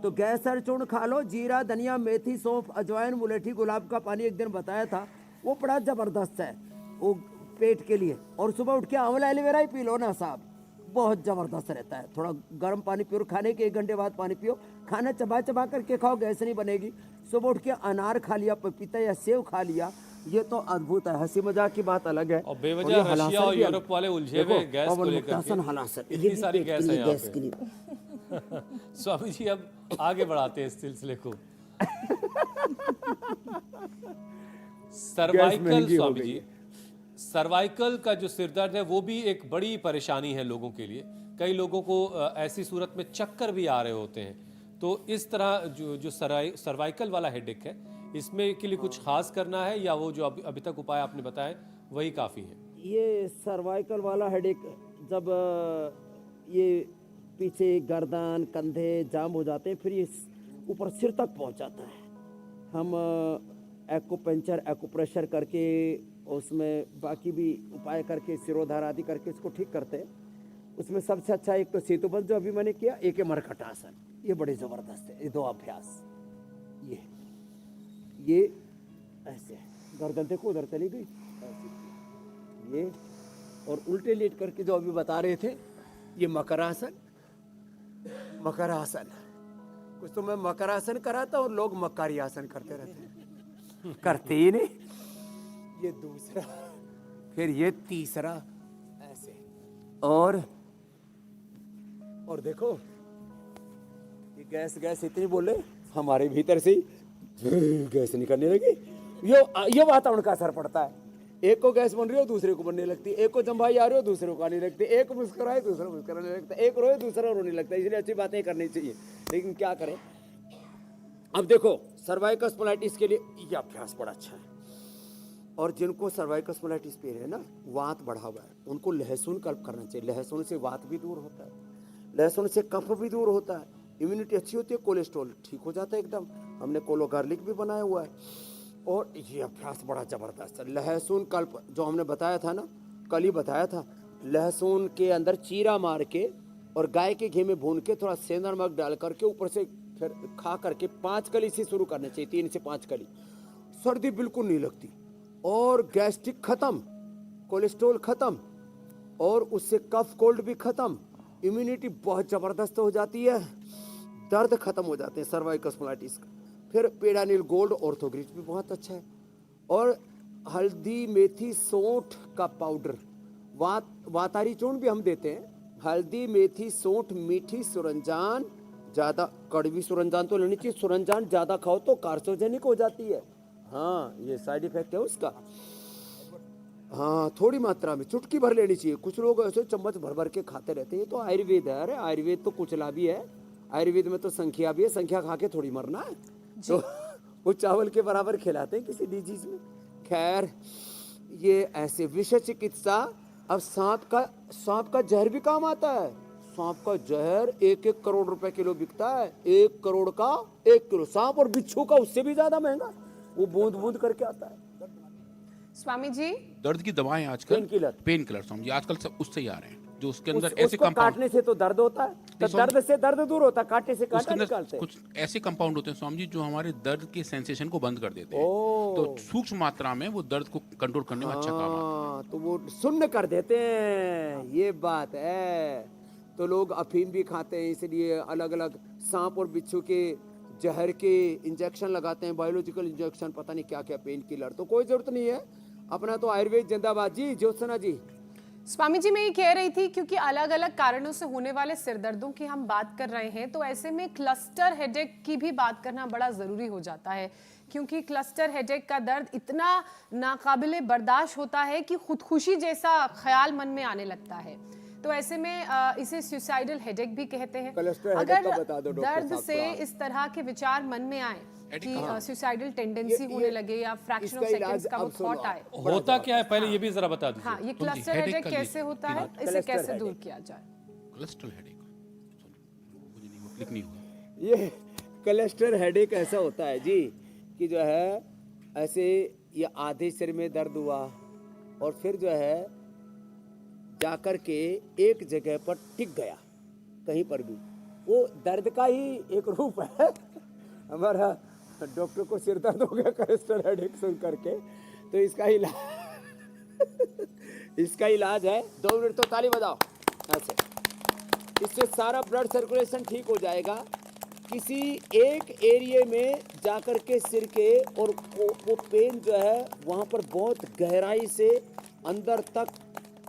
तो गैस सर चूर्ण खा लो। जीरा धनिया मेथी सौंफ अजवाइन मुलेठी गुलाब का पानी एक दिन बताया था, वो बड़ा जबरदस्त है वो पेट के लिए। और सुबह उठ के आंवला एलोवेरा ही पी लो ना साहब, बहुत जबरदस्त रहता है। थोड़ा गर्म पानी पियो, खाने के 1 घंटे बाद पानी पियो, खाना चबा चबा करके खाओ, गैस नहीं बनेगी। सुबह उठ के अनार खा लिया, पपीता या सेव खा लिया, ये तो अद्भुत है। हंसी मजाक की बात अलग है
और बेवजह रशिया और यूरोप वाले उलझे हुए गैस को लेकर के, इतनी सारी गैस है यहाँ पे। स्वामी जी अब आगे बढ़ाते हैं इस सिलसिले को। सर्वाइकल स्वामी जी, सर्वाइकल का जो सिरदर्द है वो भी एक बड़ी परेशानी है लोगों के लिए। कई लोगों को ऐसी सूरत में चक्कर भी आ रहे होते हैं। तो इस तरह जो सर्वाइकल वाला हेडेक है, इसमें के लिए कुछ खास करना है या वो जो अभी तक उपाय आपने बताए वही काफ़ी है?
ये सर्वाइकल वाला हेडेक जब ये पीछे गर्दन कंधे जाम हो जाते हैं, फिर ये ऊपर सिर तक पहुंच जाता है। हम एक्यूपंक्चर एक्यूप्रेशर करके उसमें बाकी भी उपाय करके सिरोधार आदि करके इसको ठीक करते हैं। उसमें सबसे अच्छा एक तो सेतुबंध जो अभी मैंने किया, एक है मरकट आसन, ये बड़े ज़बरदस्त है। ये 2 अभ्यास, ये ऐसे गर्दन देखो उधर चली गई ऐसे, ये और उल्टे लेट करके जो अभी बता रहे थे, ये मकरासन। मकरासन कुछ तो मैं मकरासन कराता और लोग मकारी आसन करते रहते हैं, करते ही नहीं। ये दूसरा, फिर ये तीसरा ऐसे, और देखो ये गैस इतनी बोले हमारे भीतर से ही गैस निकलने लगी। ये वातावरण का असर पड़ता है। एक को गैस बन रही हो दूसरे को बनने लगती है, एक को जम्भाई आ रही हो दूसरे को आने लगती है, एक मुस्कुराए दूसरा मुस्कुराने लगता है, एक रोए दूसरा रोने लगता है। इसलिए अच्छी बातें करनी चाहिए, लेकिन क्या करें। अब देखो सर्वाइकल स्पॉन्डिलाइटिस के लिए ये अभ्यास बड़ा अच्छा है। और जिनको सर्वाइकल स्पॉन्डिलाइटिस पे है ना, वात बढ़ा हुआ है, उनको लहसुन कल्प करना चाहिए। लहसुन से वात भी दूर होता है, लहसुन से कफ भी दूर होता है, इम्यूनिटी अच्छी होती है, कोलेस्ट्रॉल ठीक हो जाता है एकदम। हमने कोलो गार्लिक भी बनाया हुआ है। और ये अभ्यास बड़ा ज़बरदस्त है। लहसुन कल्प जो हमने बताया था ना, कल ही बताया था, लहसुन के अंदर चीरा मार के और गाय के घी में भून के थोड़ा सेंधा नमक डाल करके ऊपर से फिर खा करके 5 कली से शुरू करना चाहिए, 3 से 5 कली। सर्दी बिल्कुल नहीं लगती और गैस्ट्रिक खत्म, कोलेस्ट्रॉल खत्म और उससे कफ कोल्ड भी खत्म, इम्यूनिटी बहुत ज़बरदस्त हो जाती है, दर्द खत्म हो जाते हैं सर्वाइकल स्पॉन्डिलाइटिस का। फिर पेडानिल गोल्ड ऑर्थोग्रिच भी बहुत अच्छा है। और हल्दी मेथी सौंठ का पाउडर, वातारी चूर्ण भी हम देते हैं। हल्दी मेथी सौंठ मीठी सुरंजान, ज़्यादा कड़वी सुरंजान तो लेनी चाहिए, सुरंजान ज़्यादा खाओ तो कार्सिनोजेनिक हो जाती है। हाँ ये साइड इफेक्ट है उसका। हाँ थोड़ी मात्रा में चुटकी भर लेनी चाहिए। कुछ लोग ऐसे चम्मच भर भर के खाते रहते हैं। ये तो आयुर्वेद है। अरे आयुर्वेद तो कुचला भी है, आयुर्वेद में तो संख्या भी है, संख्या खा के थोड़ी मरना है। तो वो चावल के बराबर खिलाते हैं किसी डिजीज में। खैर ये ऐसे विषय चिकित्सा। अब सांप का जहर भी काम आता है। सांप का जहर 1-1 करोड़ रुपए किलो बिकता है। 1 करोड़ का 1 किलो। सांप और बिच्छू का उससे भी ज्यादा महंगा, वो बूंद बूंद करके आता है।
स्वामी जी
दर्द की दवाएं आजकल
पेन किलर
स्वामी जी आजकल सब उससे ही आ रहे हैं। जो उसके अंदर ऐसे
उसको
कंपाउंड
काटने से तो दर्द होता है, तो दर्द से दर्द दूर होता है, काटने से
उसके
कांटा
अंदर
निकालते हैं।
कुछ ऐसे कंपाउंड होते हैं स्वामी जी जो हमारे दर्द के सेंसेशन को बंद कर देते हैं।
ओ।
तो सूक्ष्म मात्रा में वो दर्द को कंट्रोल करने में अच्छा काम आता है।
हाँ, तो वो सुन्न कर देते हैं, ये बात है। तो लोग अफीम भी खाते हैं, इसलिए अलग अलग सांप और बिच्छू के जहर के इंजेक्शन लगाते हैं, बायोलॉजिकल इंजेक्शन, पता नहीं क्या क्या, पेन किलर। तो कोई जरूरत नहीं है, अपना तो आयुर्वेद जिंदाबाद। जी ज्योत्सना जी।
स्वामी जी, मैं ये कह रही थी क्योंकि अलग अलग कारणों से होने वाले सिरदर्दों की हम बात कर रहे हैं, तो ऐसे में क्लस्टर हेडेक की भी बात करना बड़ा जरूरी हो जाता है, क्योंकि क्लस्टर हेडेक का दर्द इतना नाकाबिले बर्दाश्त होता है कि खुदकुशी जैसा ख्याल मन में आने लगता है। तो ऐसे में इसे सुसाइडल हेडेक भी कहते हैं।
क्लस्टर हेडेक
अगर
का बता दो डॉक्टर
दर्द
साहब
से
थोड़ा।
इस तरह के विचार मन में आए कि सुसाइडल टेंडेंसी
ये-
होने लगे या फ्रैक्शन ऑफ
इसका इलाज
सेकंड्स का वो
अब सुनो।
थॉट आए।
होता क्या है पहले ये भी जरा बता दीजिए।
हाँ, ये
तो जी,
क्लस्टर
हेडेक
हेडेक
का
कैसे
लिए-
होता है, इसे
क्लस्टर
कैसे दूर
हेडेक।
किया जाए?
क्लस्टर हेडेक मुझे नहीं, वो क्लिक नहीं हुआ।
ये क्लस्टर हेडेक ऐसा होता है जी कि जो है ऐसे ये आधे सिर में दर्द हुआ और फिर जो है जाकर के एक जगह पर टिक गया, कहीं पर भी। वो दर्द का ही एक रूप है। हमारा डॉक्टर को सिर दर्द हो गया क्लस्टर हेडेक सुन करके, तो इसका इलाज है 2 मिनट तो ताली बजाओ ऐसे, इससे सारा ब्लड सर्कुलेशन ठीक हो जाएगा। किसी एक एरिया में जाकर के सिर के, और वो पेन जो है वहाँ पर बहुत गहराई से अंदर तक,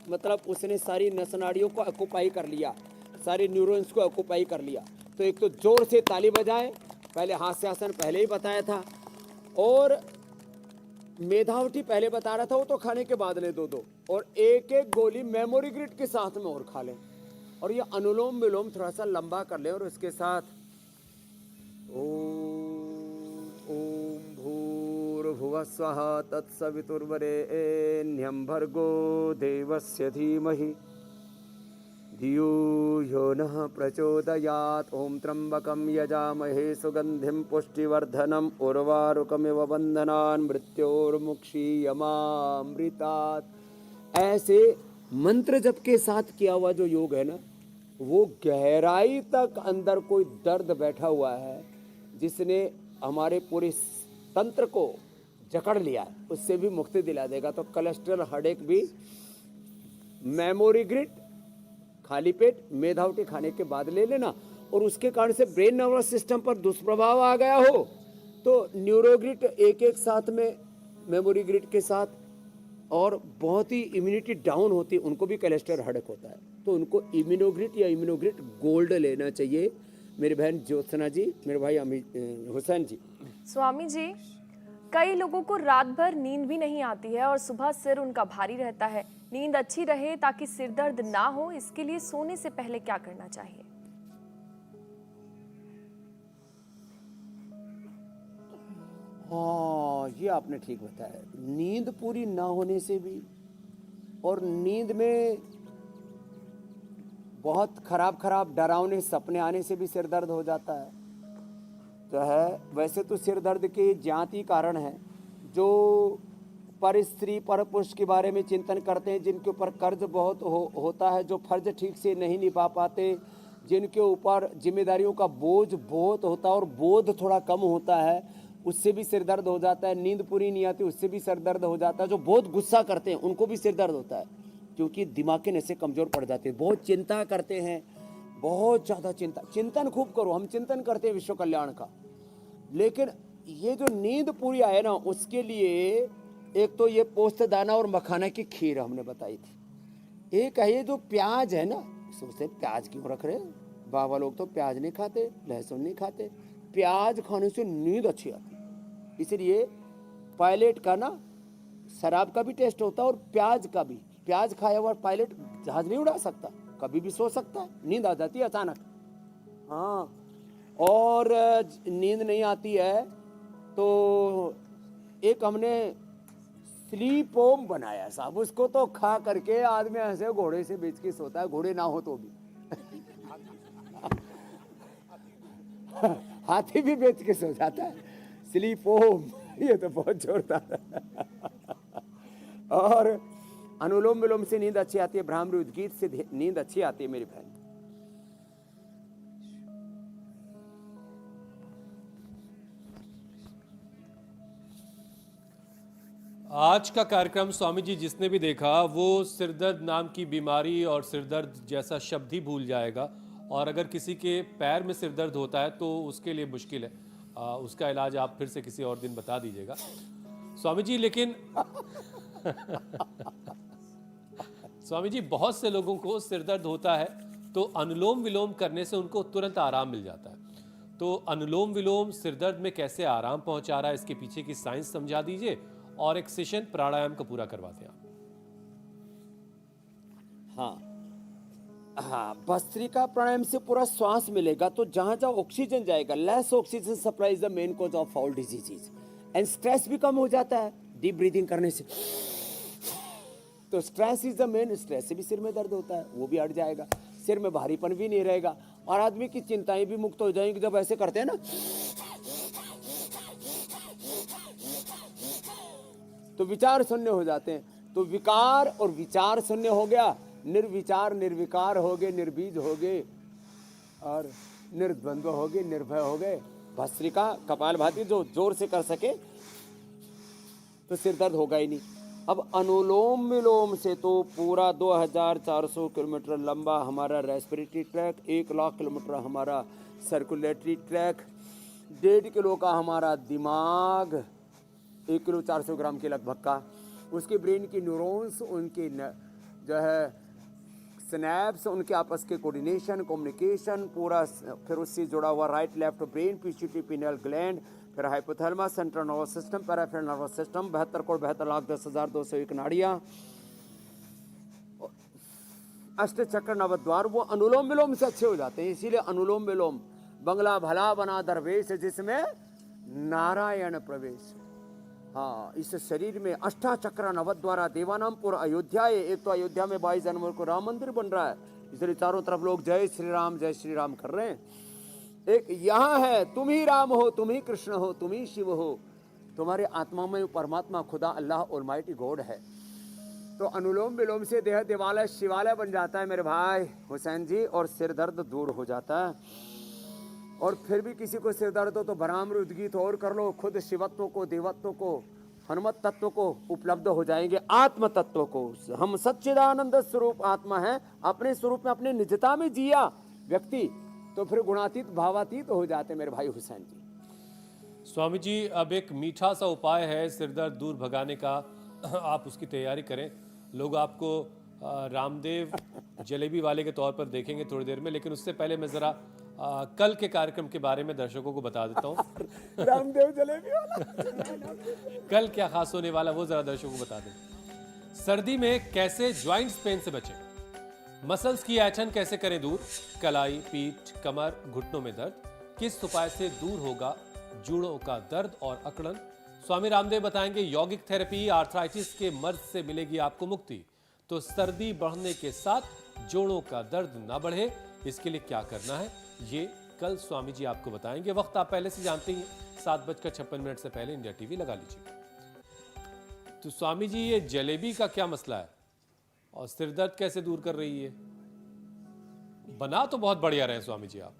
मतलब उसने सारी नस नाड़ियों को ऑक्यूपाई कर लिया, सारे न्यूरॉन्स को ऑक्यूपाई कर लिया। तो एक तो जोर से ताली बजाएं, पहले हास्य आसन पहले ही बताया था, और मेधावटी पहले बता रहा था, वो तो खाने के बाद ले दो, और एक एक गोली मेमोरी ग्रिड के साथ में और खा लें, और ये अनुलोम विलोम थोड़ा सा लंबा कर लें, और उसके साथ ओम भूर्भुवः स्वः तत्सवितुर्वरेण्यं भर्गो देवस्य धीमहि धियो यो नः प्रचोदयात्। ओम त्र्यंबकं यजामहे सुगंधिं पुष्टिवर्धनम् उर्वारुकमिव बन्धनान् मृत्योर्मुक्षीयमामृतात्। ऐसे मंत्र जप के साथ किया हुआ जो योग है ना, वो गहराई तक अंदर कोई दर्द बैठा हुआ है जिसने हमारे पूरे तंत्र को जकड़ लिया है, उससे भी मुक्ति दिला देगा। तो क्लस्टर हेडेक भी मेमोरी ग्रिड खाली पेट मेधावटी खाने के बाद ले लेना, और उसके कारण से ब्रेन नर्वस सिस्टम पर दुष्प्रभाव आ गया हो तो न्यूरोग्रिड एक एक साथ में मेमोरी ग्रिड के साथ, और बहुत ही इम्यूनिटी डाउन होती है उनको भी क्लस्टर हेडेक होता है, तो उनको इम्यूनोग्रिड या इम्यूनोग्रिड गोल्ड लेना चाहिए। मेरी बहन ज्योत्सना जी, मेरे भाई हुसैन जी।
स्वामी जी, कई लोगों को रात भर नींद भी नहीं आती है और सुबह सिर उनका भारी रहता है। नींद अच्छी रहे ताकि सिर दर्द ना हो, इसके लिए सोने से पहले क्या करना चाहिए?
हाँ, ये आपने ठीक बताया। नींद पूरी ना होने से भी, और नींद में बहुत खराब डरावने सपने आने से भी सिर दर्द हो जाता है। तो है, वैसे तो सिर दर्द के ज्ञाति कारण है जो पर स्त्री पर पुरुष के बारे में चिंतन करते हैं, जिनके ऊपर कर्ज बहुत होता है, जो फर्ज ठीक से नहीं निभा पाते, जिनके ऊपर जिम्मेदारियों का बोझ बहुत होता है और बोध थोड़ा कम होता है, उससे भी सिर दर्द हो जाता है। नींद पूरी नहीं आती, उससे भी सिर दर्द हो जाता है। जो बहुत गुस्सा करते हैं उनको भी सिर दर्द होता है, क्योंकि दिमाग के नसें कमज़ोर पड़ जाते हैं। बहुत चिंता करते हैं, बहुत ज़्यादा चिंतन खूब करो। हम चिंतन करते हैं विश्व कल्याण का, लेकिन ये जो नींद पूरी आए ना, उसके लिए एक तो ये पोस्त दाना और मखाना की खीर हमने बताई थी। एक है ये जो प्याज है ना, सोचते प्याज क्यों रख रहे, बाबा लोग तो प्याज नहीं खाते, लहसुन नहीं खाते। प्याज खाने से नींद अच्छी आती है, इसलिए पायलट का ना शराब का भी टेस्ट होता है और प्याज का भी। प्याज खाया हुआ पायलट जहाज नहीं उड़ा सकता, कभी भी सो सकता है, नींद आ जाती है अचानक। हाँ, और नींद नहीं आती है तो एक हमने स्लीप ओम बनाया साहब, उसको तो खा करके आदमी ऐसे घोड़े से बेच के सोता है, घोड़े ना हो तो भी। हाथी भी बेच के सो जाता है। स्लीप ओम, ये तो बहुत जोरदार है। और अनुलोम विलोम से नींद अच्छी आती है, भ्रामरी उद्गीत से नींद अच्छी आती है मेरी बहन।
आज का कार्यक्रम स्वामी जी जिसने भी देखा वो सिरदर्द नाम की बीमारी और सिरदर्द जैसा शब्द ही भूल जाएगा। और अगर किसी के पैर में सिरदर्द होता है तो उसके लिए मुश्किल है। उसका इलाज आप फिर से किसी और दिन बता दीजिएगा स्वामी जी। लेकिन स्वामी जी बहुत से लोगों को सिरदर्द होता है तो अनुलोम विलोम करने से उनको तुरंत आराम मिल जाता है। तो अनुलोम विलोम सिरदर्द में कैसे आराम पहुंचा रहा है, इसके पीछे की साइंस समझा दीजिए और एक सेशन प्राणायाम का पूरा करवाते हैं आप।
हाँ हाँ, भस्त्रिका प्राणायाम से पूरा श्वास मिलेगा तो जहां जहां ऑक्सीजन जाएगा, less oxygen supply is the main cause of all diseases and stress भी कम हो जाता है डीप ब्रीदिंग करने से। तो stress is the main, stress से भी सिर में दर्द होता है, वो भी हट जाएगा, सिर में भारीपन भी नहीं रहेगा और आदमी की चिंताएं भी मुक्त हो जाएंगी जब ऐसे करते हैं ना। तो विचार शून्य हो जाते हैं। तो विकार और विचार शून्य हो गया, निर्विचार निर्विकार हो गए, निर्बीज हो गए और निर्द्वंद्व हो गए, निर्भय हो गए। भस्त्रिका कपालभाति जो जोर से कर सके तो सिर दर्द होगा ही नहीं। अब अनुलोम विलोम से तो पूरा 2400 किलोमीटर लंबा हमारा रेस्पिरेटरी ट्रैक, 1 लाख किलोमीटर हमारा सर्कुलेटरी ट्रैक, 1.5 किलो का हमारा दिमाग, 1 किलो 400 ग्राम के लगभग का, उसके ब्रेन की न्यूरॉन्स, उनके जो है स्नैप्स, उनके आपस के कोऑर्डिनेशन, कम्युनिकेशन पूरा, फिर उससे जुड़ा हुआ right left brain, PCT pineal gland, फिर hypothalamus, central nervous system, peripheral nervous system, 72 crore 72,10,201 नाड़ियाँ, अष्टचक्र नवद्वार, वो अनुलोम विलोम से अच्छे हो जाते हैं। इसीलिए अनुलोम विलोम बंगला भला बना दरवेश जिसमें नारायण प्रवेश। हाँ, इस शरीर में अष्टाचक्र नवद्वारा देवानामपुर अयोध्या है। एक तो अयोध्या में 22 जनवरी को राम मंदिर बन रहा है, इसलिए चारों तरफ लोग जय श्री राम कर रहे हैं। एक यहाँ है, तुम ही राम हो, तुम ही कृष्ण हो, तुम ही शिव हो, तुम्हारे आत्मा में परमात्मा खुदा अल्लाह ऑलमाइटी गॉड है। तो अनुलोम विलोम से देह देवालय शिवालय बन जाता है मेरे भाई हुसैन जी, और सिर दर्द दूर हो जाता है। और फिर भी किसी को सिर दर्द हो तो भ्रामरी उद्गीत और कर लो, खुद शिवत्व को, देवत्व को, हनुमत तत्व को उपलब्ध हो जाएंगे, आत्म तत्व को। हम सच्चिदानंद स्वरूप आत्मा है, अपने स्वरूप में अपने निजता में जिया व्यक्ति तो फिर गुणातीत भावातीत हो जाते मेरे भाई हुसैन जी।
स्वामी जी अब एक मीठा सा उपाय है सिरदर्द दूर भगाने का, आप उसकी तैयारी करें। लोग आपको रामदेव जलेबी वाले के तौर पर देखेंगे थोड़ी देर में, लेकिन उससे पहले मैं जरा कल के कार्यक्रम के बारे में दर्शकों को बता देता हूँ।
रामदेव जलेबी वाला
कल क्या खास होने वाला वो जरा दर्शकों को बता दें। सर्दी में कैसे ज्वाइंट्स पेन से बचें, मसल्स की ऐंठन कैसे करें दूर, कलाई, पीठ, कमर, घुटनों में दर्द, किस उपाय से दूर होगा जोड़ों का दर्द और अकड़न। स्वामी रामदेव बताएंगे यौगिक थेरेपी, आर्थराइटिस के मर्ज से मिलेगी आपको मुक्ति। तो सर्दी बढ़ने के साथ जोड़ों का दर्द ना बढ़े, इसके लिए क्या करना है ये कल स्वामी जी आपको बताएंगे। वक्त आप पहले से जानते ही, 7:56 से पहले इंडिया टीवी लगा लीजिए। तो स्वामी जी ये जलेबी का क्या मसला है और सिरदर्द कैसे दूर कर रही है? बना तो बहुत बढ़िया रहे स्वामी जी आप।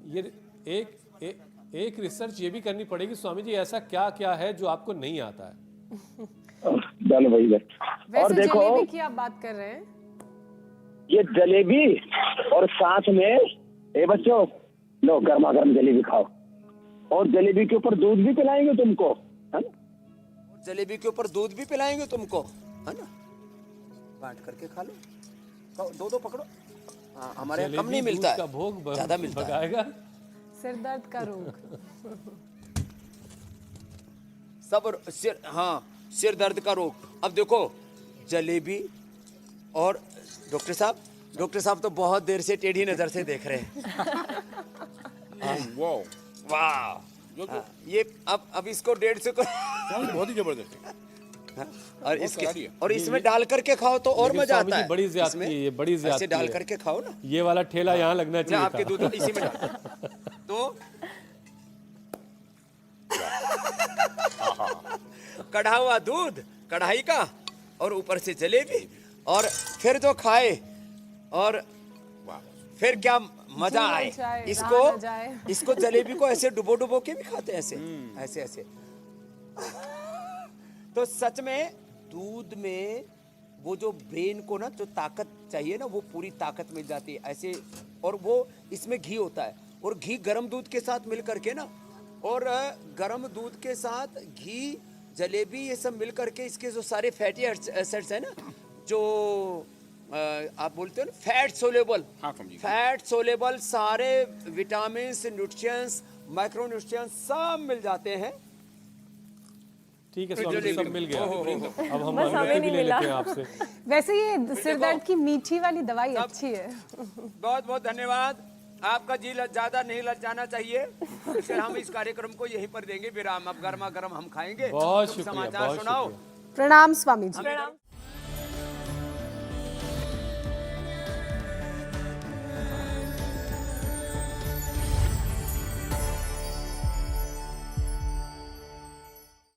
ये एक रिसर्च ये भी करनी पड़ेगी स्वामी जी, ऐसा क्या क्या है जो आपको नहीं आता है?
वैसे
और देखो
जलेबी की आप बात कर रहे हैं,
ये जलेबी और साथ में ए बच्चों लो गर्मा गर्म जलेबी खाओ, और जलेबी के ऊपर दूध भी पिलाएंगे तुमको, है ना?
जलेबी के ऊपर दूध भी पिलाएंगे तुमको, है ना? बांट करके खा लो, दो पकड़ो। हाँ, हमारे यहाँ कम नहीं मिलता है,
भोग
ज्यादा मिलता
भगाएगा।
सिर दर्द का रोग।
सब सिर, हाँ सिर दर्द का रोग। अब देखो जलेबी और डॉक्टर साहब तो बहुत देर से टेढ़ी नजर से देख रहे हैं। वाह, ये अब इसको 150 को
बहुत ही जबरदस्त है।
हाँ, और इसमें डाल करके खाओ तो और
लेकिन
मजा
स्वामी
आता
जी
है।
बड़ी ज्यादती
इसमें
है, ये बड़ी
ऐसे
ज्यादती
डाल
है।
करके खाओ ना।
ये वाला ठेला यहाँ लगना
ना
चाहिए
आपके
था।
दूध इसी में डाल तो कढ़ा हुआ दूध कढ़ाई का और ऊपर से जलेबी और फिर जो खाए और फिर क्या मजा
जी,
आए।
जाए,
इसको
रहा न जाए।
इसको जलेबी को ऐसे डुबो डुबो के भी खाते हैं, ऐसे ऐसे ऐसे। तो सच में दूध में वो जो ब्रेन को ना जो ताकत चाहिए ना वो पूरी ताकत मिल जाती है ऐसे। और वो इसमें घी होता है और घी गर्म दूध के साथ मिल करके ना, और गर्म दूध के साथ घी जलेबी ये सब मिल करके इसके जो सारे फैटी एसिड्स है ना, जो आप बोलते हो ना फैट सोलेबल,
हाँ, स्वामी जी।
फैट सोलेबल सारे विटामिन न्यूट्रिएंट्स माइक्रो न्यूट्रिएंट्स सब मिल जाते हैं।
ठीक है स्वामी जी, सब मिल गया। अब हम
बस हमें
अनुमति भी
नहीं
ले
मिला।
लेते हैं आपसे।
वैसे ये सिर दर्द की मीठी वाली दवाई अच्छी है।
बहुत बहुत धन्यवाद। आपका जी ज्यादा नहीं ललचाना चाहिए, फिर हम इस कार्यक्रम को यहीं पर देंगे विराम। अब गर्मा गर्म हम खाएंगे।
बहुत
तुम
शुक्रिया,
समाचार
बहुत
सुनाओ।
शुक्रिया।
प्रणाम स्वामी जी।
प्रणाम।